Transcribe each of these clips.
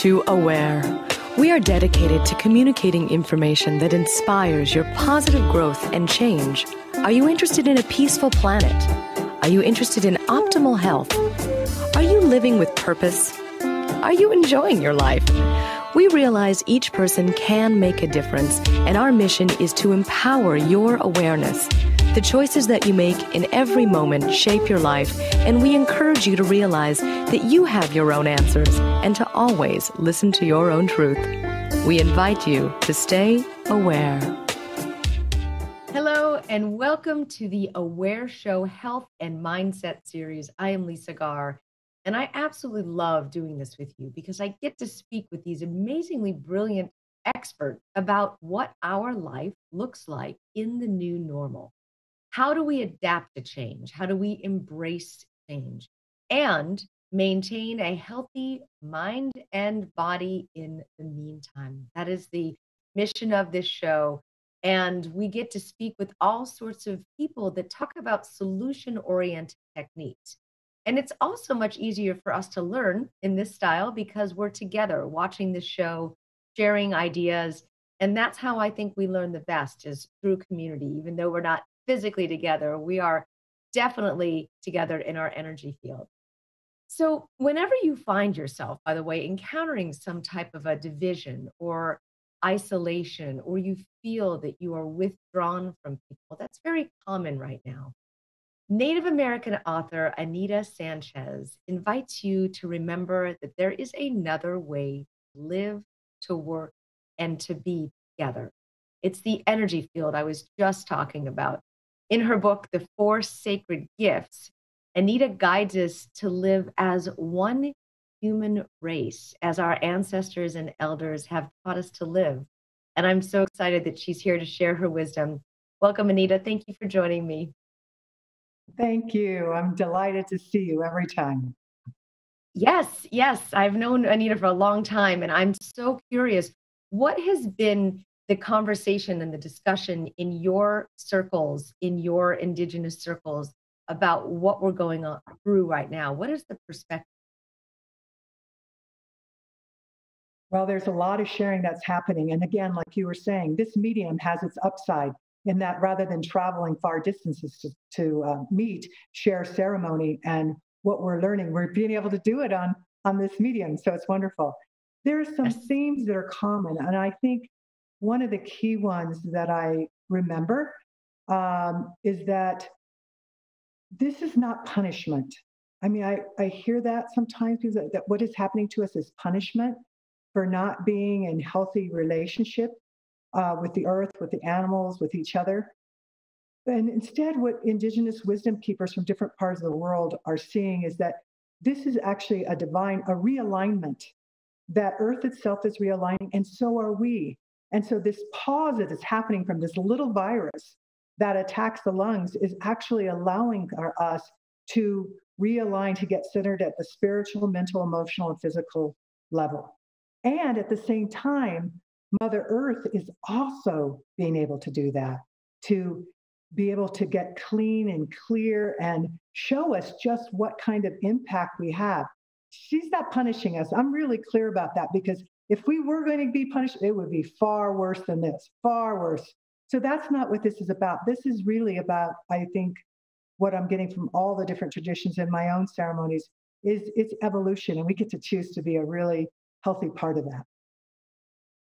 to Aware. We are dedicated to communicating information that inspires your positive growth and change. Are you interested in a peaceful planet? Are you interested in optimal health? Are you living with purpose? Are you enjoying your life? We realize each person can make a difference, and our mission is to empower your awareness. The choices that you make in every moment shape your life, and we encourage you to realize that you have your own answers and to always listen to your own truth. We invite you to stay aware. Hello, and welcome to the Aware Show Health and Mindset Series. I am Lisa Garr, and I absolutely love doing this with you because I get to speak with these amazingly brilliant experts about what our life looks like in the new normal. How do we adapt to change? How do we embrace change and maintain a healthy mind and body in the meantime? That is the mission of this show. And we get to speak with all sorts of people that talk about solution-oriented techniques. And it's also much easier for us to learn in this style because we're together watching the show, sharing ideas. And that's how I think we learn the best, is through community. Even though we're not physically together, we are definitely together in our energy field. So whenever you find yourself, by the way, encountering some type of a division or isolation, or you feel that you are withdrawn from people, that's very common right now. Native American author Anita Sanchez invites you to remember that there is another way to live, to work, and to be together. It's the energy field I was just talking about. In her book, The Four Sacred Gifts, Anita guides us to live as one human race, as our ancestors and elders have taught us to live. And I'm so excited that she's here to share her wisdom. Welcome, Anita. Thank you for joining me. Thank you. I'm delighted to see you every time. Yes. I've known Anita for a long time, and I'm so curious. What has been the conversation and the discussion in your circles, in your Indigenous circles, about what we're going through right now? What is the perspective? Well, there's a lot of sharing that's happening. And again, like you were saying, this medium has its upside in that rather than traveling far distances to meet, share ceremony, and what we're learning, we're being able to do it on this medium. So it's wonderful. There are some themes that are common. And I think one of the key ones that I remember is that this is not punishment. I mean, I hear that sometimes, that what is happening to us is punishment for not being in healthy relationship with the earth, with the animals, with each other. And instead, what Indigenous wisdom keepers from different parts of the world are seeing is that this is actually a realignment, that earth itself is realigning, and so are we. And so this pause that is happening from this little virus that attacks the lungs is actually allowing us to realign, to get centered at the spiritual, mental, emotional, and physical level. And at the same time, Mother Earth is also being able to do that, to be able to get clean and clear and show us just what kind of impact we have. She's not punishing us. I'm really clear about that, because if we were going to be punished, it would be far worse than this, far worse. So that's not what this is about. This is really about, I think, what I'm getting from all the different traditions in my own ceremonies is it's evolution, and we get to choose to be a really healthy part of that.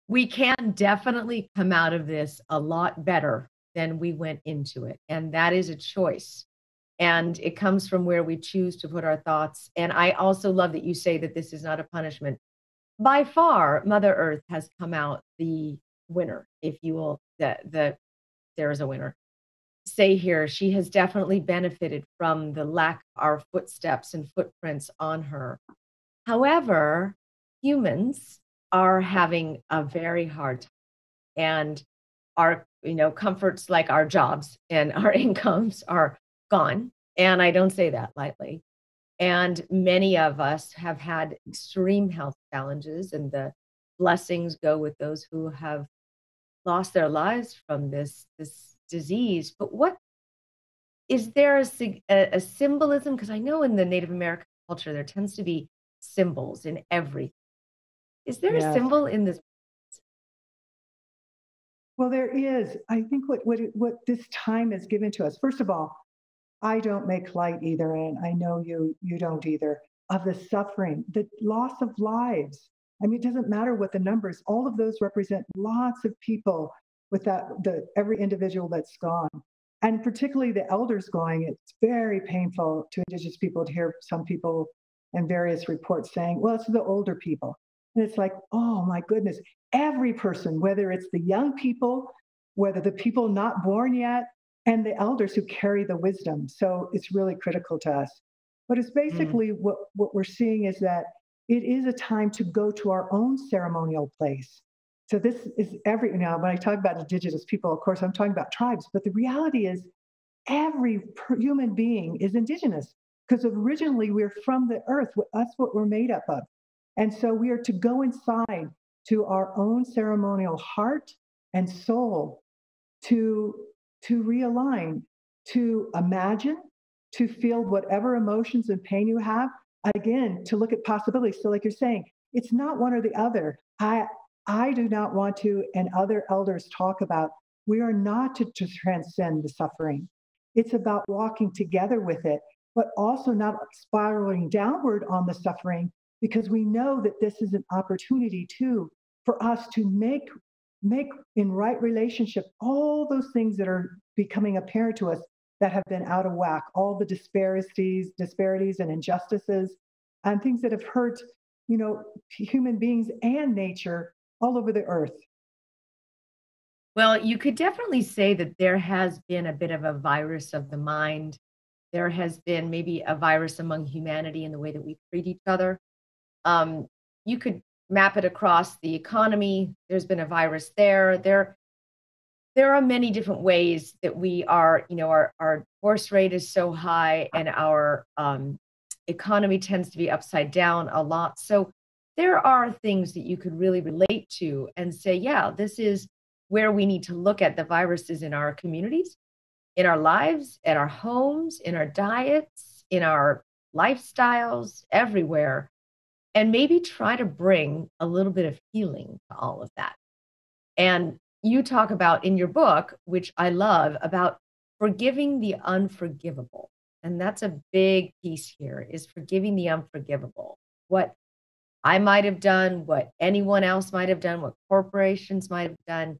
We can definitely come out of this a lot better than we went into it. And that is a choice. And it comes from where we choose to put our thoughts. And I also love that you say that this is not a punishment. By far, Mother Earth has come out the winner, if you will, there is a winner. Say here, she has definitely benefited from the lack of our footsteps and footprints on her. However, humans are having a very hard time, and our comforts like our jobs and our incomes are gone. And I don't say that lightly. And many of us have had extreme health challenges, and the blessings go with those who have lost their lives from this disease. But what is there a symbolism? Because I know in the Native American culture, there tends to be symbols in everything. Is there a Yes. symbol in this? Well, there is. I think what this time has given to us. First of all, I don't make light either, and I know you don't either, of the suffering, the loss of lives. I mean, it doesn't matter what the numbers. All of those represent lots of people with the every individual that's gone, and particularly the elders going. It's very painful to Indigenous people to hear some people and various reports saying, "Well, it's the older people," and it's like, oh my goodness, every person, whether it's the young people, whether the people not born yet, and the elders who carry the wisdom. So it's really critical to us. But it's Mm. basically what we're seeing is that it is a time to go to our own ceremonial place. So this is when I talk about indigenous people, of course, I'm talking about tribes, but the reality is every human being is indigenous because originally we're from the earth. That's what we're made up of. And so we are to go inside to our own ceremonial heart and soul to realign, to imagine, to feel whatever emotions and pain you have. Again, to look at possibilities. So, like you're saying, it's not one or the other. I do not want to, and other elders talk about. We are not to transcend the suffering. It's about walking together with it, but also not spiraling downward on the suffering, because we know that this is an opportunity too for us to make in right relationship all those things that are becoming apparent to us that have been out of whack, all the disparities and injustices and things that have hurt, human beings and nature all over the earth. Well, you could definitely say that there has been a bit of a virus of the mind. There has been maybe a virus among humanity in the way that we treat each other. You could map it across the economy. There's been a virus there. There are many different ways that we are, our divorce rate is so high and our economy tends to be upside down a lot. So there are things that you could really relate to and say, yeah, this is where we need to look at the viruses in our communities, in our lives, at our homes, in our diets, in our lifestyles, everywhere, and maybe try to bring a little bit of healing to all of that. And you talk about in your book, which I love, about forgiving the unforgivable. And that's a big piece here, is forgiving the unforgivable. What I might have done, what anyone else might have done, what corporations might have done.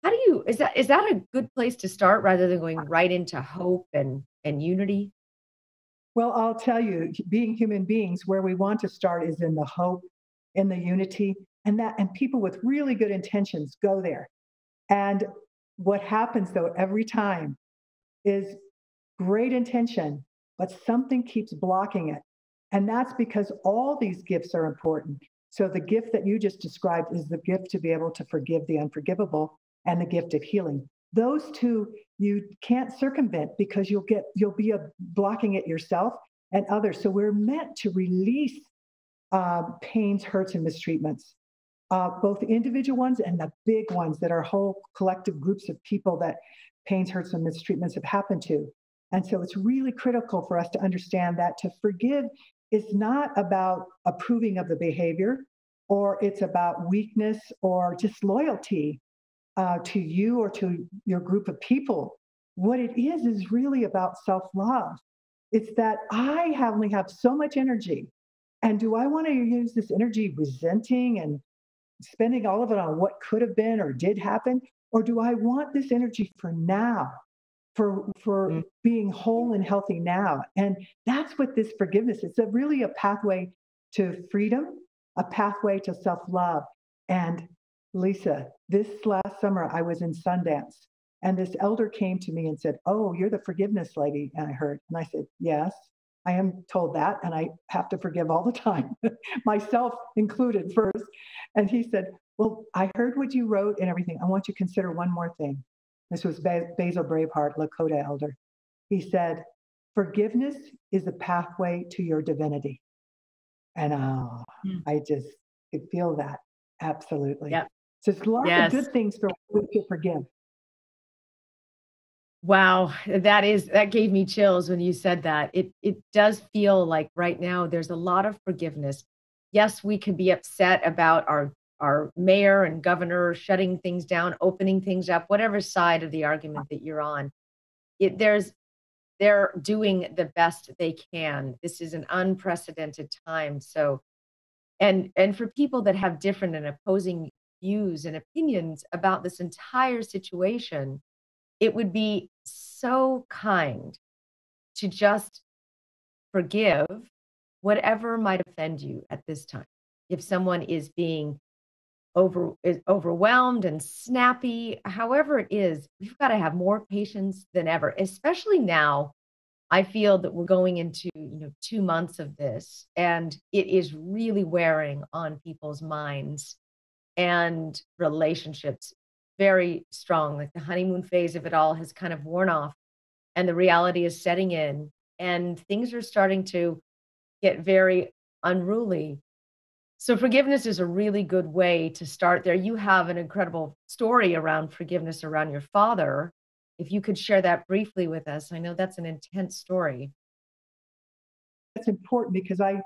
How do you, is that a good place to start rather than going right into hope and unity? Well, I'll tell you, being human beings, where we want to start is in the hope, in the unity, and people with really good intentions go there. And what happens though every time is great intention, but something keeps blocking it. And that's because all these gifts are important. So the gift that you just described is the gift to be able to forgive the unforgivable and the gift of healing. Those two you can't circumvent because you'll be blocking it yourself and others. So we're meant to release pains, hurts, and mistreatments, both the individual ones and the big ones that are whole collective groups of people that pains, hurts, and mistreatments have happened to. And so it's really critical for us to understand that to forgive is not about approving of the behavior, or it's about weakness or disloyalty to you or to your group of people. What it is really about self love. It's that I only have so much energy. And do I want to use this energy resenting and spending all of it on what could have been or did happen? Or do I want this energy for now, for Mm. being whole and healthy now? And that's what this forgiveness is. It's really a pathway to freedom, a pathway to self-love. And Lisa, this last summer I was in Sundance and this elder came to me and said, "Oh, you're the forgiveness lady." And I heard, and I said, "Yes, I am told that. And I have to forgive all the time, myself included first." And he said, "Well, I heard what you wrote and everything. I want you to consider one more thing." This was Basil Braveheart, Lakota elder. He said, "Forgiveness is the pathway to your divinity." And Mm. I just could feel that. Absolutely. Yep. So there's lots of Yes. good things for we to forgive. Wow, that gave me chills when you said that. It does feel like right now there's a lot of forgiveness. yes, we could be upset about our mayor and governor shutting things down, opening things up, whatever side of the argument that you're on. They're doing the best they can. This is an unprecedented time. So, and for people that have different and opposing views and opinions about this entire situation, it would be so kind to just forgive whatever might offend you at this time. If someone is being is overwhelmed and snappy, however it is, we've got to have more patience than ever, especially now. I feel that we're going into, 2 months of this, and it is really wearing on people's minds and relationships very strong. Like the honeymoon phase of it all has kind of worn off, and the reality is setting in, and things are starting to get very unruly. So forgiveness is a really good way to start there. You have an incredible story around forgiveness around your father. If you could share that briefly with us, I know that's an intense story. It's important because I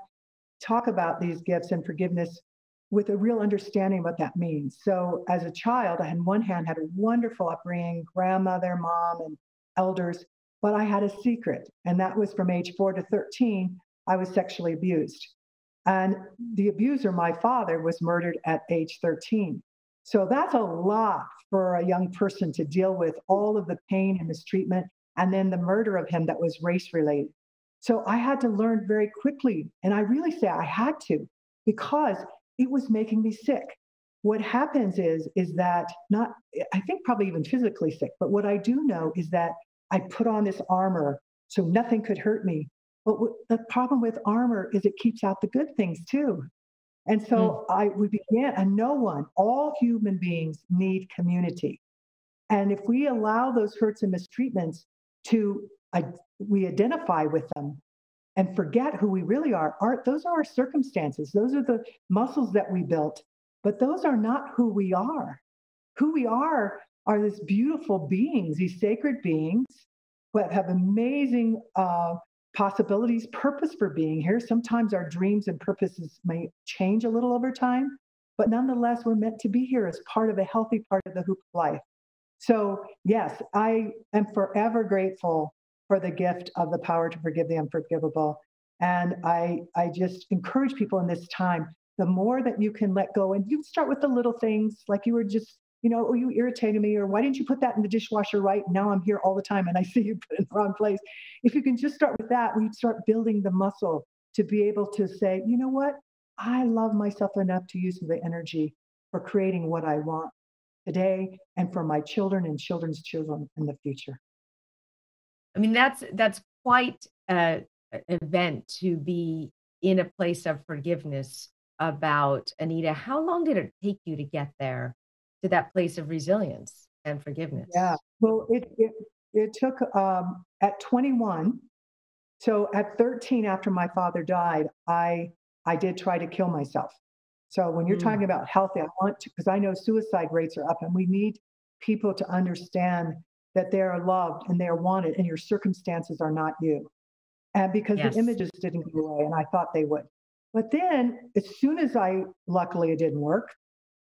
talk about these gifts and forgiveness with a real understanding of what that means. So as a child, I on one hand had a wonderful upbringing, grandmother, mom, and elders, but I had a secret. And that was from age 4 to 13, I was sexually abused. And the abuser, my father, was murdered at age 13. So that's a lot for a young person to deal with, all of the pain and mistreatment, and then the murder of him that was race related. So I had to learn very quickly. And I really say I had to, because it was making me sick. What happens is that not, I think probably even physically sick, but what I do know is that I put on this armor so nothing could hurt me. But the problem with armor is it keeps out the good things too. And so we began, and all human beings need community. And if we allow those hurts and mistreatments we identify with them and forget who we really are, those are our circumstances. Those are the muscles that we built, but those are not who we are. Who we are these beautiful beings, these sacred beings who have amazing possibilities, purpose for being here. Sometimes our dreams and purposes may change a little over time, but nonetheless, we're meant to be here as part of a healthy part of the hoop of life. So yes, I am forever grateful for the gift of the power to forgive the unforgivable. And I just encourage people in this time, the more that you can let go, and you can start with the little things, like you were just, oh, you irritated me, or why didn't you put that in the dishwasher right? Now I'm here all the time and I see you put it in the wrong place. If you can just start with that, we start building the muscle to be able to say, you know what? I love myself enough to use the energy for creating what I want today and for my children and children's children in the future. I mean, that's quite an event to be in a place of forgiveness about, Anita. How long did it take you to get there, to that place of resilience and forgiveness? Yeah, well, it took at 21. So at 13, after my father died, I did try to kill myself. So when you're talking about healthy, I want to, because I know suicide rates are up, and we need people to understand that they are loved and they are wanted, and your circumstances are not you. And because the images didn't go away, and I thought they would. But then, as soon as luckily it didn't work,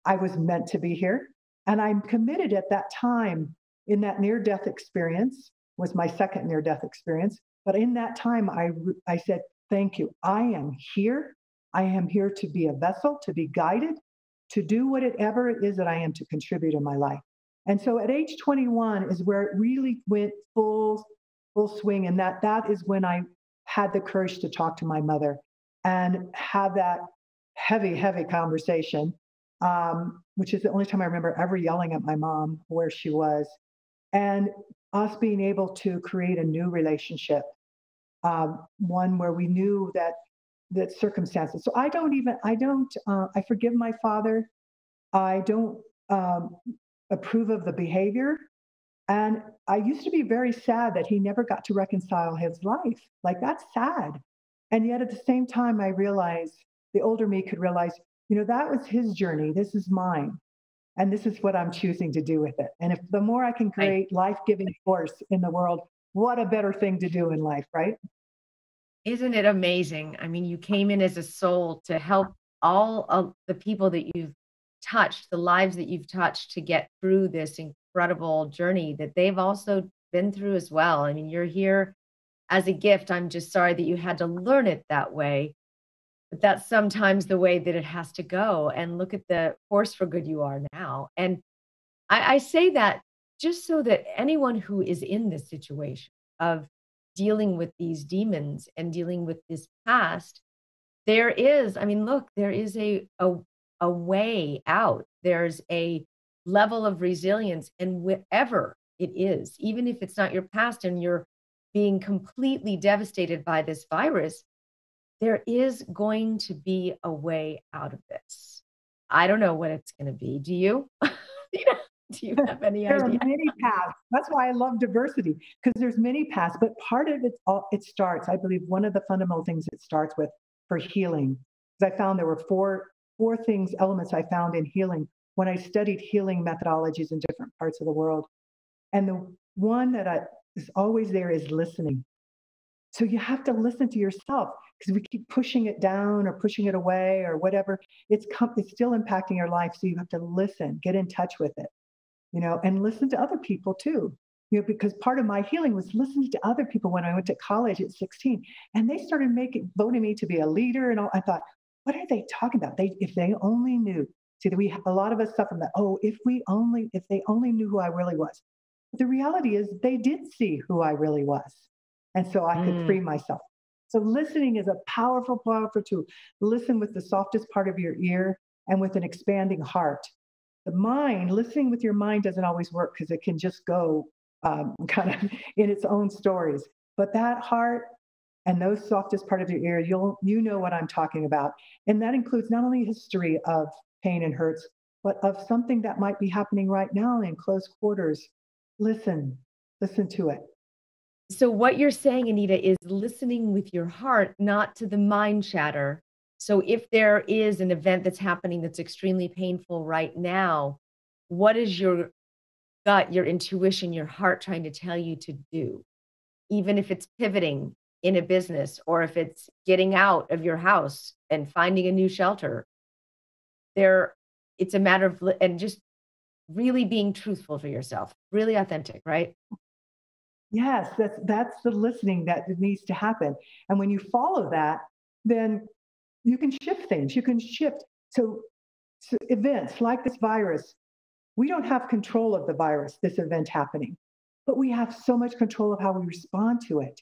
I was meant to be here. And I'm committed at that time, in that near-death experience, was my second near-death experience. But in that time, I said, thank you. I am here. I am here to be a vessel, to be guided, to do whatever it is that I am to contribute in my life. And so at age 21 is where it really went full swing. And that is when I had the courage to talk to my mother and have that heavy, heavy conversation, which is the only time I remember ever yelling at my mom where she was, and us being able to create a new relationship, one where we knew that circumstances. So I forgive my father. I don't approve of the behavior. And I used to be very sad that he never got to reconcile his life. Like, that's sad. And yet at the same time, I realized, the older me could realize, that was his journey. This is mine. And this is what I'm choosing to do with it. And if the more I can create life-giving force in the world, what a better thing to do in life, right? Isn't it amazing? I mean, you came in as a soul to help all of the people that you've touched, the lives that you've touched to get through this incredible journey that they've also been through as well. I mean, you're here as a gift. I'm just sorry that you had to learn it that way, but that's sometimes the way that it has to go. And look at the force for good you are now. And I say that just so that anyone who is in this situation of dealing with these demons and dealing with this past, there is, I mean, look, there is a way out. There's a level of resilience, and whatever it is, even if it's not your past and you're being completely devastated by this virus, there is going to be a way out of this. I don't know what it's going to be. Do you? You know, do you have any There idea? are many paths. That's why I love diversity, because there's many paths, but part of it starts, I believe one of the fundamental things it starts with for healing, because I found there were four things, elements I found in healing when I studied healing methodologies in different parts of the world. And the one that is always there is listening. So you have to listen to yourself, because we keep pushing it down or pushing it away or whatever. It's still impacting your life. So you have to listen, get in touch with it, and listen to other people too. Because part of my healing was listening to other people when I went to college at 16, and they started voting me to be a leader. And all. I thought, what are they talking about? If they only knew. See, a lot of us suffer from that. Oh, if they only knew who I really was. But the reality is they did see who I really was. And so I could free myself. So listening is a powerful, powerful tool. Listen with the softest part of your ear and with an expanding heart. The mind, listening with your mind doesn't always work, because it can just go kind of in its own stories. But that heart and those softest part of your ear, you know what I'm talking about. And that includes not only history of pain and hurts, but of something that might be happening right now in close quarters. Listen to it. So what you're saying, Anita, is listening with your heart, not to the mind chatter. So if there is an event that's happening that's extremely painful right now, what is your gut, your intuition, your heart trying to tell you to do? Even if it's pivoting in a business, or if it's getting out of your house and finding a new shelter, it's a matter of, and just really being truthful for yourself, really authentic, right? Yes, that's the listening that needs to happen. And when you follow that, then you can shift things. You can shift. So events like this virus, we don't have control of the virus, this event happening, but we have so much control of how we respond to it.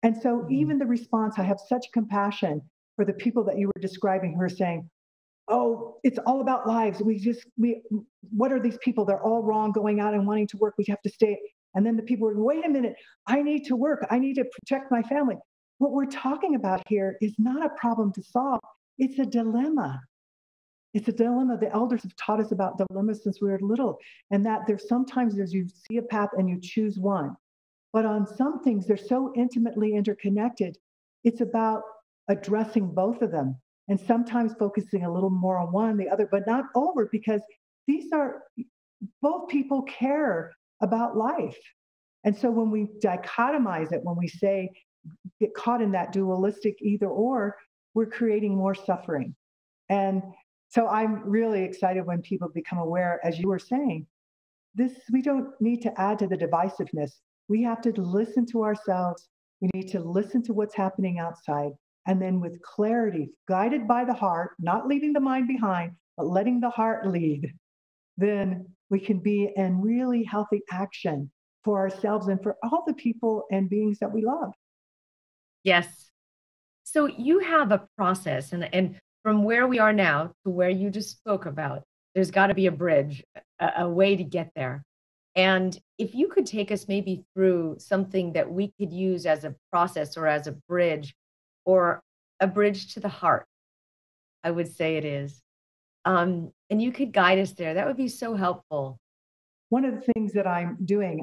And so even the response, I have such compassion for the people that you were describing who are saying, oh, it's all about lives. What are these people? They're all wrong, going out and wanting to work. We have to stay. And then the people are, wait a minute, I need to work. I need to protect my family. What we're talking about here is not a problem to solve. It's a dilemma. It's a dilemma. The elders have taught us about dilemmas since we were little, and that sometimes you see a path and you choose one. But on some things, they're so intimately interconnected. It's about addressing both of them, and sometimes focusing a little more on one, the other, but not over, because both people care about life. And so when we dichotomize it, when we say, get caught in that dualistic either or, we're creating more suffering. And so I'm really excited when people become aware, as you were saying, we don't need to add to the divisiveness. We have to listen to ourselves. We need to listen to what's happening outside. And then with clarity, guided by the heart, not leaving the mind behind, but letting the heart lead, then we can be in really healthy action for ourselves and for all the people and beings that we love. Yes. So you have a process, and from where we are now to where you just spoke about, there's got to be a bridge, a way to get there. And if you could take us maybe through something that we could use as a process or as a bridge, or a bridge to the heart, I would say it is. And you could guide us there. That would be so helpful. One of the things that I'm doing,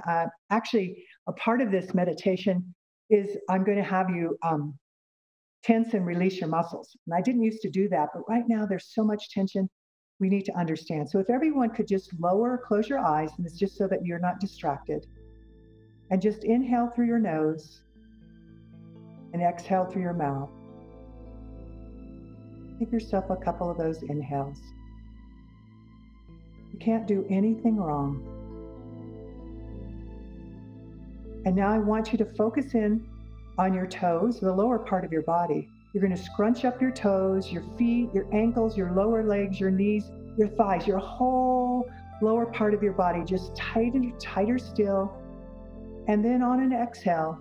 actually, a part of this meditation is I'm going to have you tense and release your muscles. And I didn't used to do that, but right now there's so much tension we need to understand. So if everyone could just close your eyes, and it's just so that you're not distracted, and just inhale through your nose and exhale through your mouth. Give yourself a couple of those inhales. You can't do anything wrong. And now I want you to focus in on your toes, the lower part of your body. You're going to scrunch up your toes, your feet, your ankles, your lower legs, your knees, your thighs, your whole lower part of your body, just tighter still. And then on an exhale,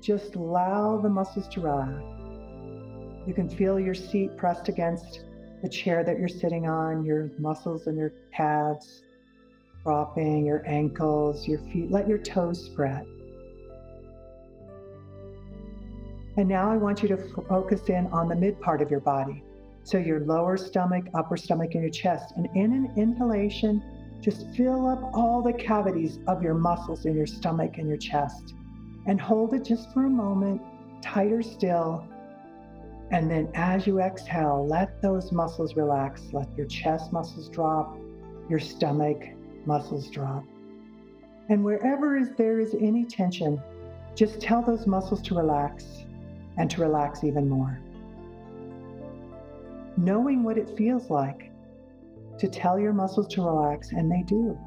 just allow the muscles to relax. You can feel your seat pressed against the chair that you're sitting on, your muscles in your calves dropping, your ankles, your feet. Let your toes spread. And now I want you to focus in on the mid part of your body. So your lower stomach, upper stomach, and your chest. And in an inhalation, just fill up all the cavities of your muscles in your stomach and your chest. And hold it just for a moment, tighter still. And then as you exhale, let those muscles relax. Let your chest muscles drop, your stomach muscles drop. And wherever there is any tension, just tell those muscles to relax and to relax even more. Knowing what it feels like to tell your muscles to relax, and they do.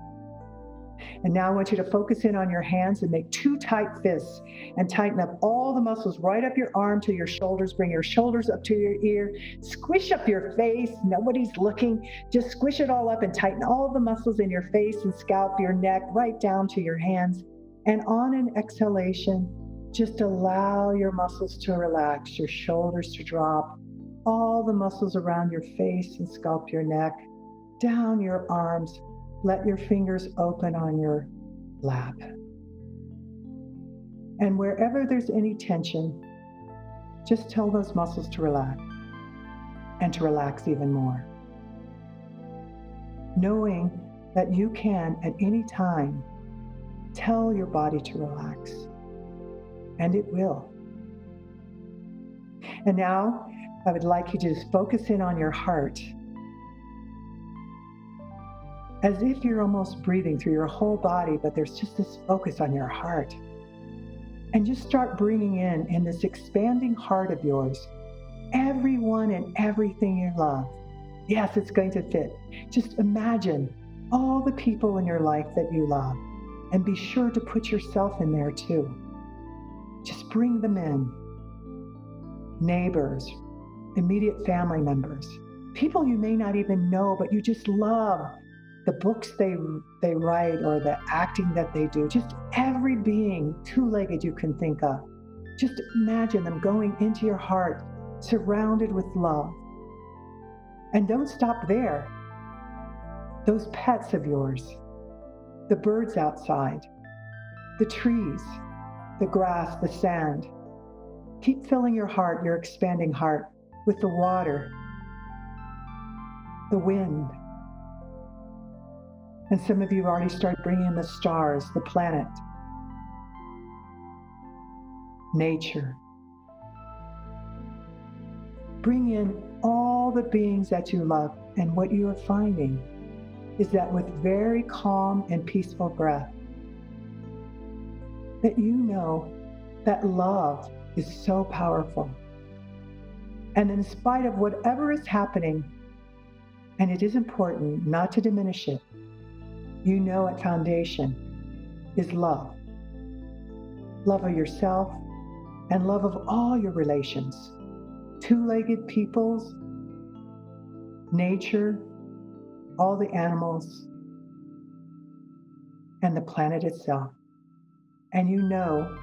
And now I want you to focus in on your hands and make two tight fists and tighten up all the muscles right up your arm to your shoulders. Bring your shoulders up to your ear. Squish up your face. Nobody's looking. Just squish it all up and tighten all the muscles in your face and scalp, your neck, right down to your hands. And on an exhalation, just allow your muscles to relax, your shoulders to drop, all the muscles around your face and scalp, your neck, down your arms. Let your fingers open on your lap. And wherever there's any tension, just tell those muscles to relax and to relax even more. Knowing that you can, at any time, tell your body to relax, and it will. And now, I would like you to just focus in on your heart, as if you're almost breathing through your whole body, but there's just this focus on your heart. And just start bringing in this expanding heart of yours, everyone and everything you love. Yes, it's going to fit. Just imagine all the people in your life that you love, and be sure to put yourself in there too. Just bring them in. Neighbors, immediate family members, people you may not even know, but you just love. The books they write or the acting that they do, just every being two-legged you can think of. Just imagine them going into your heart, surrounded with love. And don't stop there. Those pets of yours, the birds outside, the trees, the grass, the sand. Keep filling your heart, your expanding heart, with the water, the wind. And some of you have already started bringing in the stars, the planet, nature. Bring in all the beings that you love, and what you are finding is that with very calm and peaceful breath, that you know that love is so powerful. And in spite of whatever is happening, and it is important not to diminish it, you know at foundation is love. Love of yourself and love of all your relations. Two-legged peoples, nature, all the animals, and the planet itself. And you know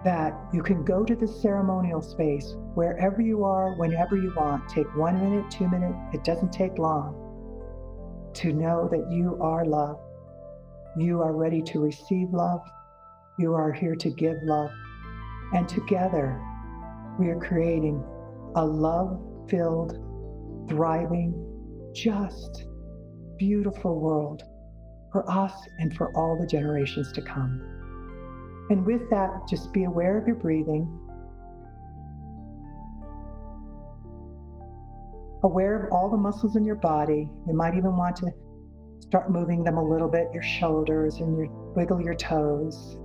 that you can go to the ceremonial space wherever you are, whenever you want. Take 1 minute, 2 minutes, it doesn't take long, to know that you are love. You are ready to receive love. You are here to give love. And together, we are creating a love-filled, thriving, just, beautiful world for us and for all the generations to come. And with that, just be aware of your breathing. Aware of all the muscles in your body. You might even want to start moving them a little bit, your shoulders, and wiggle your toes.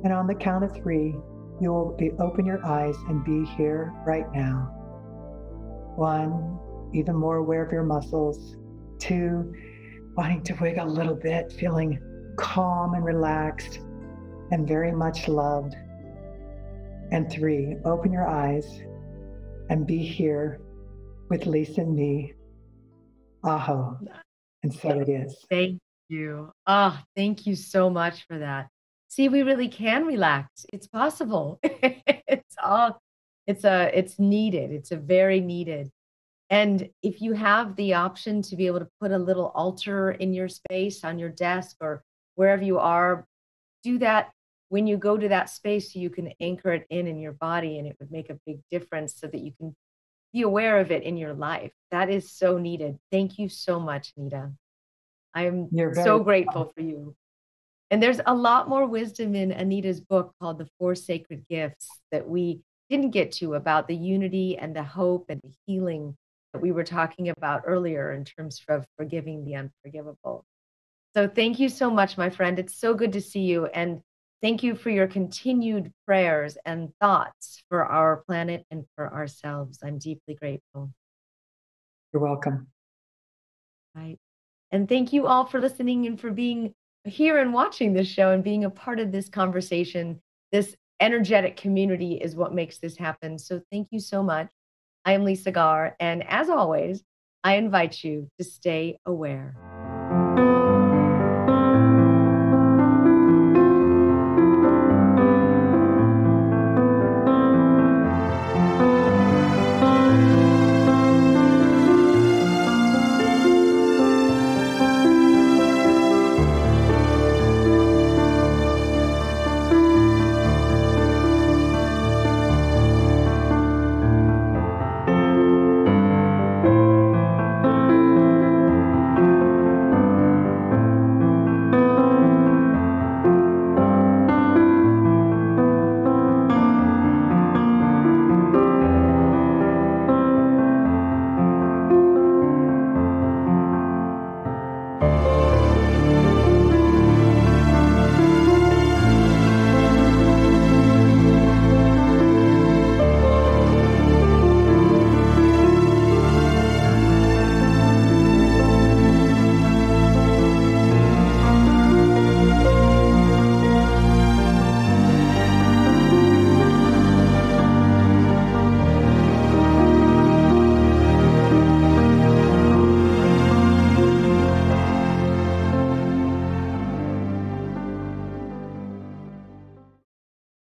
And on the count of 3, you will open your eyes and be here right now. 1, even more aware of your muscles. 2, wanting to wiggle a little bit, feeling calm and relaxed and very much loved. And 3, open your eyes and be here with Lisa and me. Aho. And so it is. Thank you. Ah, thank you so much for that. See, we really can relax. It's possible. It's needed. It's a very needed. And if you have the option to be able to put a little altar in your space on your desk or wherever you are, do that when you go to that space so you can anchor it in your body, and it would make a big difference so that you can be aware of it in your life. That is so needed. Thank you so much, Anita. I'm You're very so grateful for you. And there's a lot more wisdom in Anita's book called The Four Sacred Gifts that we didn't get to, about the unity and the hope and the healing that we were talking about earlier in terms of forgiving the unforgivable. So thank you so much, my friend. It's so good to see you. And thank you for your continued prayers and thoughts for our planet and for ourselves. I'm deeply grateful. You're welcome. Right. And thank you all for listening and for being here and watching this show and being a part of this conversation. This energetic community is what makes this happen. So thank you so much. I am Lisa Garr. And as always, I invite you to stay aware.